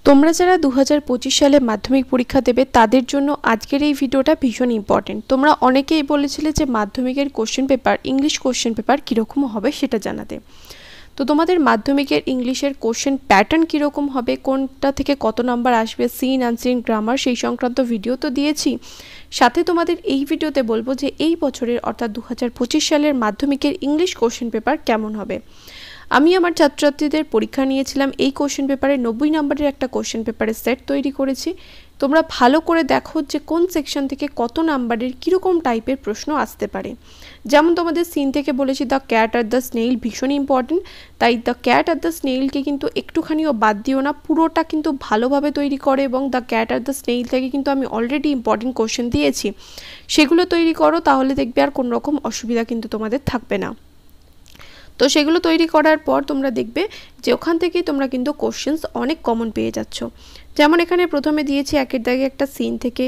তোমরা যারা 2025 সালে মাধ্যমিক পরীক্ষা দেবে তাদের জন্য আজকের এই ভিডিওটা ভীষণ ইম্পর্টেন্ট। তোমরা অনেকেই বলেছিলে যে মাধ্যমিকের question paper, English question paper কীরকম হবে সেটা জানাতে। তো তোমাদের মাধ্যমিকের ইংলিশের কোশ্চেন প্যাটার্ন কীরকম হবে, কোনটা থেকে কত নাম্বার আসবে, সিন আনসিন গ্রামার, সেই সংক্রান্ত ভিডিও তো দিয়েছি। সাথে তোমাদের এই ভিডিওতে বলবো যে এই বছরের অর্থাৎ 2025 সালের মাধ্যমিকের ইংলিশ কোশ্চেন পেপার কেমন হবে। আমি আমার ছাত্রছাত্রীদের পরীক্ষা নিয়েছিলাম, এই কোশ্চেন পেপারে 90 নম্বরের একটা কোশ্চেন পেপারের সেট তৈরি করেছি। তোমরা ভালো করে দেখো যে কোন সেকশন থেকে কত নাম্বারের কীরকম টাইপের প্রশ্ন আসতে পারে। যেমন তোমাদের সিন থেকে বলেছি the cat are the snail ভীষণ ইম্পর্টেন্ট, তাই দ্য ক্যাট আর দ্য স্নেইলকে কিন্তু একটুখানিও বাদ দিও না, পুরোটা কিন্তু ভালোভাবে তৈরি করে। এবং the cat are the snail থেকে কিন্তু আমি অলরেডি ইম্পর্টেন্ট কোশ্চেন দিয়েছি, সেগুলো তৈরি করো, তাহলে দেখবে আর কোনো রকম অসুবিধা কিন্তু তোমাদের থাকবে না। তো সেগুলো তৈরি করার পর তোমরা দেখবে যে ওখান থেকেই তোমরা কিন্তু কোশ্চেন্স অনেক কমন পেয়ে যাচ্ছ। যেমন এখানে প্রথমে দিয়েছি একের দাগে একটা সিন থেকে,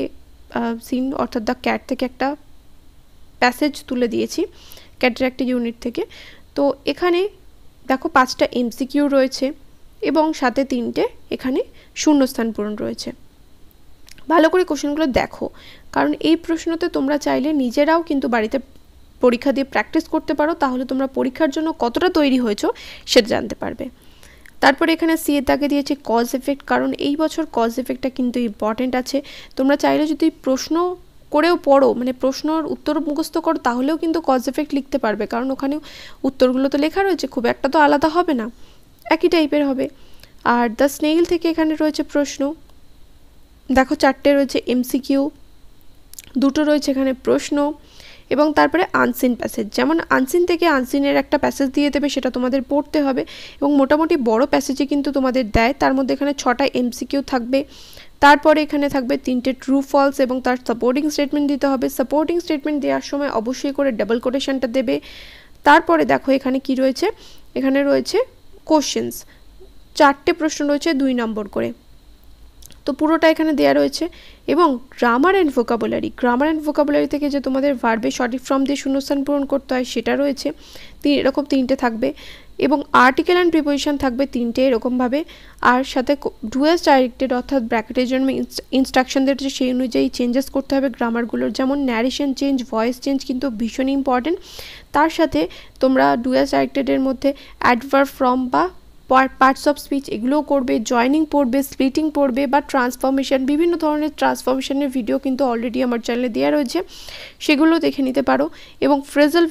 সিন অর্থাৎ দ্য ক্যাট থেকে একটা প্যাসেজ তুলে দিয়েছি, ক্যাটের একটা ইউনিট থেকে। তো এখানে দেখো 5টা এমসিকিউ রয়েছে এবং সাথে 3টে এখানে শূন্যস্থান পূরণ রয়েছে। ভালো করে কোশ্চেনগুলো দেখো, কারণ এই প্রশ্নতে তোমরা চাইলে নিজেরাও কিন্তু বাড়িতে পরীক্ষা দিয়ে প্র্যাকটিস করতে পারো, তাহলে তোমরা পরীক্ষার জন্য কতটা তৈরি হয়েছো সেটা জানতে পারবে। তারপরে এখানে সি এর দাগে দিয়েছি কজ এফেক্ট, কারণ এই বছর কজ এফেক্টটা কিন্তু ইম্পর্টেন্ট আছে। তোমরা চাইলে যদি প্রশ্ন করেও পড়ো, মানে প্রশ্নর উত্তর মুখস্থ করো, তাহলেও কিন্তু কজ এফেক্ট লিখতে পারবে, কারণ ওখানে উত্তরগুলো তো লেখা রয়েছে, খুব একটা তো আলাদা হবে না, একই টাইপের হবে। আর দ্য স্নেইল থেকে এখানে রয়েছে প্রশ্ন, দেখো 4টে রয়েছে এমসিকিউ, 2টো রয়েছে এখানে প্রশ্ন, এবং তারপরে আনসিন প্যাসেজ। যেমন আনসিন থেকে আনসিনের একটা প্যাসেজ দিয়ে দেবে, সেটা তোমাদের পড়তে হবে এবং মোটামুটি বড় প্যাসেজে কিন্তু তোমাদের দেয়। তার মধ্যে এখানে 6টা এমসিকিউ থাকবে, তারপরে এখানে থাকবে 3টে ট্রু ফলস এবং তার সাপোর্টিং স্টেটমেন্ট দিতে হবে। সাপোর্টিং স্টেটমেন্ট দেওয়ার সময় অবশ্যই করে ডাবল কোটেশনটা দেবে। তারপরে দেখো এখানে কি রয়েছে, এখানে রয়েছে কোশ্চেন্স, 4টে প্রশ্ন রয়েছে 2 নম্বর করে, তো পুরোটা এখানে দেওয়া রয়েছে। এবং গ্রামার অ্যান্ড ভোকাবুলারি থেকে যে তোমাদের ভার্বের সঠিক ফর্ম দিয়ে শূন্যস্থান পূরণ করতে হয় সেটা রয়েছে, এরকম 3টে থাকবে। এবং আর্টিকেল অ্যান্ড প্রিপোজিশন থাকবে 3টে এরকমভাবে। আর সাথে ডুয়াস ডাইরেক্টেড অর্থাৎ ব্র্যাকেটের জন্য ইনস্ট্রাকশন দিয়েছে, সেই অনুযায়ী চেঞ্জেস করতে হবে গ্রামারগুলোর, যেমন ন্যারেশন চেঞ্জ, ভয়েস চেঞ্জ কিন্তু ভীষণ ইম্পর্টেন্ট। তার সাথে তোমরা ডুয়াস ডাইরেক্টেডের মধ্যে অ্যাডভার্ব ফর্ম বা পার্টস অফ স্পিচ এগুলোও করবে, জয়নিং পড়বে, স্প্লিটিং পড়বে বা ট্রান্সফরমেশন, বিভিন্ন ধরনের ট্রান্সফরমেশনের ভিডিও কিন্তু অলরেডি আমার চ্যানেলে দেওয়া রয়েছে, সেগুলো দেখে নিতে পারো। এবং ফ্রেজাল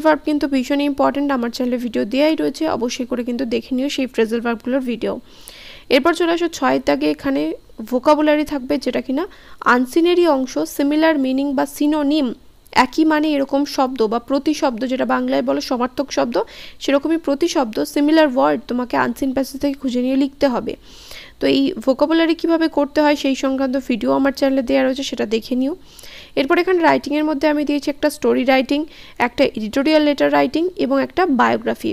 ভার্ব কিন্তু ভীষণ ইম্পর্টেন্ট, আমার চ্যানেলে ভিডিও দেওয়াই রয়েছে, অবশ্যই করে কিন্তু দেখে নিও সেই ফ্রেজাল ভার্বগুলোর ভিডিও। এরপর চলে আসো 6 দাগে, এখানে ভোকাবুলারি থাকবে, যেটা কিনা আনসিনেরই অংশ, সিমিলার মিনিং বা সিনোনিম, একই মানে এরকম শব্দ বা প্রতিশব্দ, যেটা বাংলায় বলো সমার্থক শব্দ, সেরকমই প্রতিশব্দ, সিমিলার ওয়ার্ড তোমাকে আনসিন প্যাসেজ থেকে খুঁজে নিয়ে লিখতে হবে। তো এই ভোকাবুলারি কীভাবে করতে হয় সেই সংক্রান্ত ভিডিও আমার চ্যানেলে দেওয়া রয়েছে, সেটা দেখে নিও। এরপর এখানে রাইটিংয়ের মধ্যে আমি দিয়েছি একটা স্টোরি রাইটিং, একটা এডিটোরিয়াল লেটার রাইটিং এবং একটা বায়োগ্রাফি।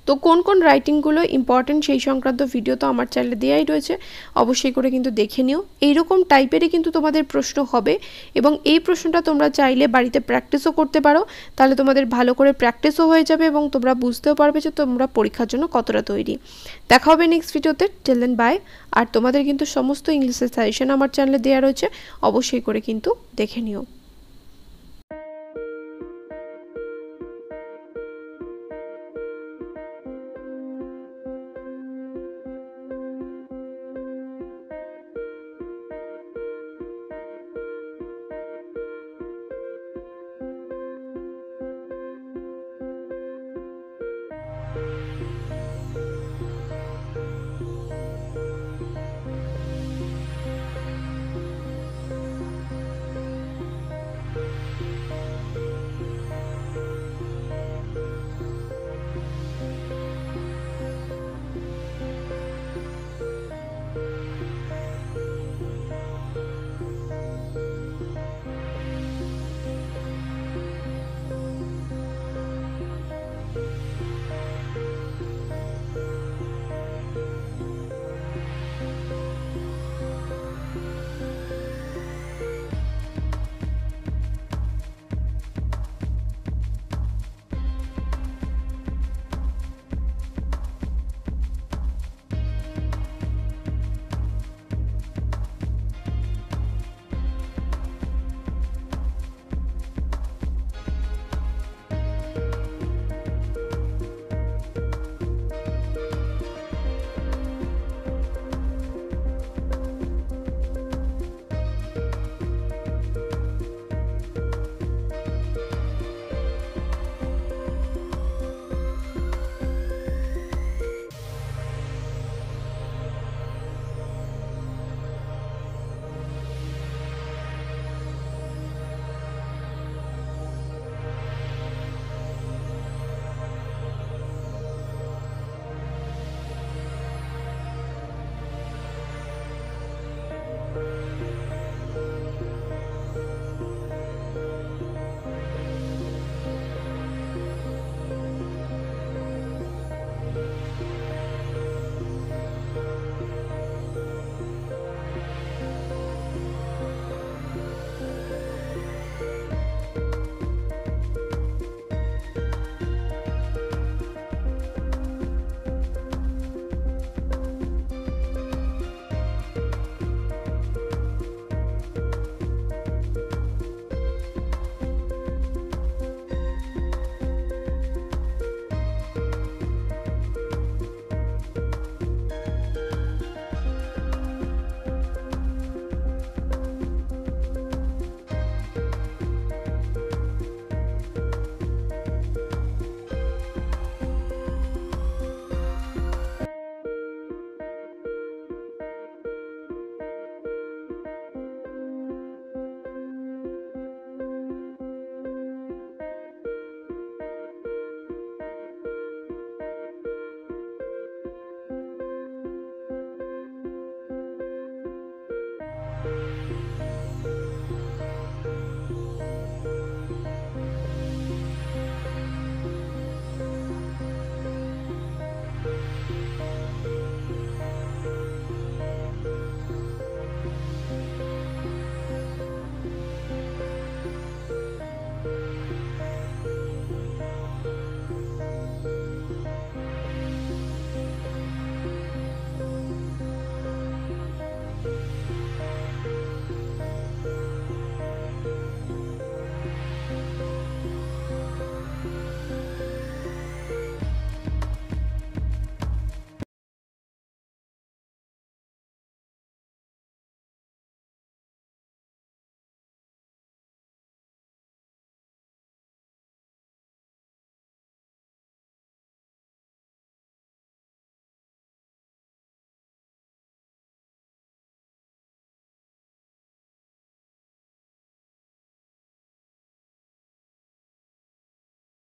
তো কোন কোন রাইটিংগুলো ইম্পর্টেন্ট সেই সংক্রান্ত ভিডিও তো আমার চ্যানেলে দেওয়াই রয়েছে, অবশ্যই করে কিন্তু দেখে নিও। এইরকম টাইপেরই কিন্তু তোমাদের প্রশ্ন হবে এবং এই প্রশ্নটা তোমরা চাইলে বাড়িতে প্র্যাকটিসও করতে পারো, তাহলে তোমাদের ভালো করে প্র্যাকটিসও হয়ে যাবে এবং তোমরা বুঝতেও পারবে যে তোমরা পরীক্ষার জন্য কতটা তৈরি। দেখা হবে নেক্সট ভিডিওতে, টিল দেন বাই। আর তোমাদের কিন্তু সমস্ত ইংলিশের সাজেশন আমার চ্যানেলে দেওয়া রয়েছে, অবশ্যই করে কিন্তু দেখে নিও।